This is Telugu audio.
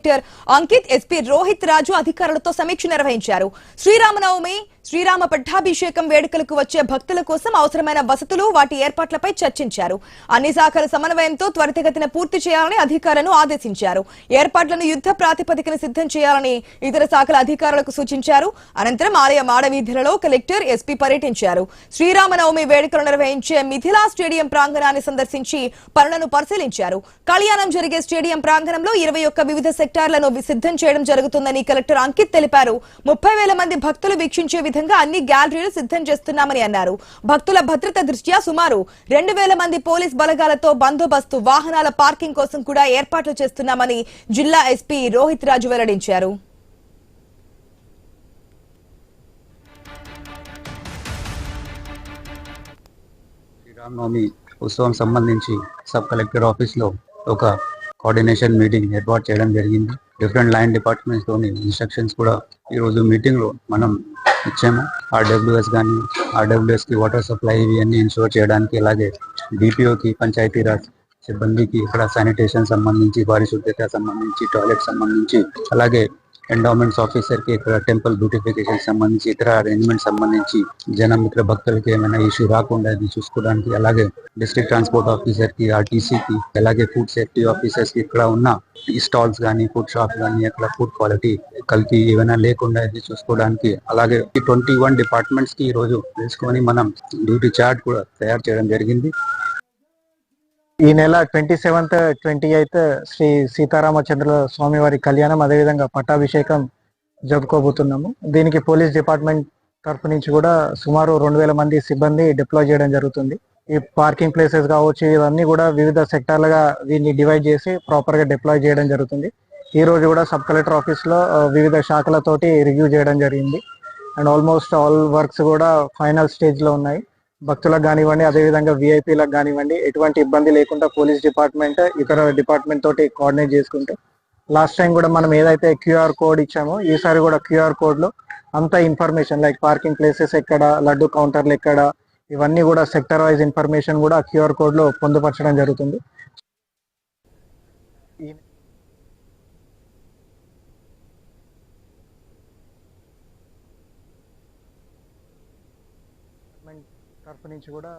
కలెక్టర్ అంకిత్ ఎస్పీ రోహిత్ రాజు అధికారులతో సమీక్ష నిర్వహించారు. శ్రీరామనవమి శ్రీరామ పట్టాభిషేకం వేడుకలకు వచ్చే భక్తుల కోసం అవసరమైన వసతులు వాటి ఏర్పాట్లపై చర్చించారు. అన్ని శాఖల సమన్వయంతో త్వరితగతిన పూర్తి చేయాలని అధికారులను ఆదేశించారు. ఏర్పాట్లను యుద్ధ ప్రాతిపదికన సిద్ధం చేయాలని ఇతర శాఖల అధికారులకు సూచించారు. అనంతరం ఆలయ మాడవీధులలో కలెక్టర్ ఎస్పీ పర్యటించారు. శ్రీరామనవమి వేడుకలు నిర్వహించే మిథిలా స్టేడియం ప్రాంగణాన్ని సందర్శించి పనులను పరిశీలించారు. కళ్యాణం జరిగే స్టేడియం ప్రాంగణంలో 21 వివిధ సెక్టార్లను సిద్ధం చేయడం జరుగుతుందని కలెక్టర్ అంకిత్ తెలిపారు. 30,000 మంది భక్తులు వీక్షించే విధంగా అన్ని గ్యాలరీలు సిద్ధం చేస్తున్నామని అన్నారు. భక్తుల భద్రత దృష్ట్యా సుమారు 2,000 మంది పోలీస్ బలగాలతో బందోబస్తు, వాహనాల పార్కింగ్ కోసం కూడా ఏర్పాట్లు చేస్తున్నామని జిల్లా ఎస్పీ రోహిత్ రాజు వెల్లడించారు. శ్రీరామనవమి ఉత్సవం సంబంధించి సబ్ కలెక్టర్ ఆఫీస్ లో ఒక కోఆర్డినేషన్ మీటింగ్ ఏర్పాటు చేయడం జరిగింది. డిఫరెంట్ లైన్ డిపార్ట్మెంట్స్ లోని ఇన్స్ట్రక్షన్స్ కూడా ఈ రోజు మీటింగ్ లో మనం ఇచ్చాము. ఆర్డబ్ల్యూఎస్ కానీ ఆర్డబ్ల్యూఎస్ కి వాటర్ సప్లై ఇవన్నీ ఇన్షూర్ చేయడానికి, అలాగే డిపిఓకి పంచాయతీరాజ్ సిబ్బందికి ఇక్కడ శానిటేషన్ సంబంధించి, పారిశుద్ధ్యత సంబంధించి, టాయిలెట్ సంబంధించి, అలాగే ఎండోమెంట్స్ ఆఫీసర్ కి ఇక్కడ టెంపుల్ బ్యూటిఫికేషన్ సంబంధించి, ఇతర అరేంజ్మెంట్ సంబంధించి జనమిత్ర భక్తులకి ఏమైనా ఇష్యూ రాకుండా ఇది చూసుకోవడానికి, అలాగే డిస్ట్రిక్ట్ ట్రాన్స్పోర్ట్ ఆఫీసర్ కి, ఆర్టీసీకి, అలాగే ఫుడ్ సేఫ్టీ ఆఫీసర్స్ కి ఇక్కడ ఉన్న టీ స్టాల్స్ కానీ, ఫుడ్ షాప్స్ కానీ, అక్కడ ఫుడ్ క్వాలిటీ కల్తీ ఏమైనా లేకుండా ఇది చూసుకోవడానికి, అలాగే 21 డిపార్ట్మెంట్స్ కి ఈ రోజు తెలుసుకొని మనం డ్యూటీ చార్ట్ కూడా తయారు చేయడం జరిగింది. ఈ నెల 27th 28th శ్రీ సీతారామచంద్ర స్వామి వారి కళ్యాణం, అదేవిధంగా పట్టాభిషేకం జరుపుకోబోతున్నాము. దీనికి పోలీస్ డిపార్ట్మెంట్ తరఫు నుంచి కూడా సుమారు 2,000 మంది సిబ్బంది డిప్లాయ్ చేయడం జరుగుతుంది. ఈ పార్కింగ్ ప్లేసెస్ కావచ్చు, ఇవన్నీ కూడా వివిధ సెక్టార్లుగా వీటిని డివైడ్ చేసి ప్రాపర్గా డిప్లాయ్ చేయడం జరుగుతుంది. ఈ రోజు కూడా సబ్ కలెక్టర్ ఆఫీస్లో వివిధ శాఖలతోటి రివ్యూ చేయడం జరిగింది. అండ్ ఆల్మోస్ట్ ఆల్ వర్క్స్ కూడా ఫైనల్ స్టేజ్లో ఉన్నాయి. భక్తులకు కానివ్వండి, అదేవిధంగా విఐపీలకు కానివ్వండి, ఎటువంటి ఇబ్బంది లేకుండా పోలీస్ డిపార్ట్మెంట్ ఇతర డిపార్ట్మెంట్ తోటి కోఆర్డినేట్ చేసుకుంటూ, లాస్ట్ టైం కూడా మనం ఏదైతే క్యూఆర్ కోడ్ ఇచ్చామో ఈసారి కూడా క్యూఆర్ కోడ్ లో అంత ఇన్ఫర్మేషన్ లైక్ పార్కింగ్ ప్లేసెస్ ఎక్కడ, లడ్డు కౌంటర్లు ఎక్కడ, ఇవన్నీ కూడా సెక్టర్ వైజ్ ఇన్ఫర్మేషన్ కూడా క్యూఆర్ కోడ్ లో పొందుపరచడం జరుగుతుంది. తరఫు నుంచి కూడా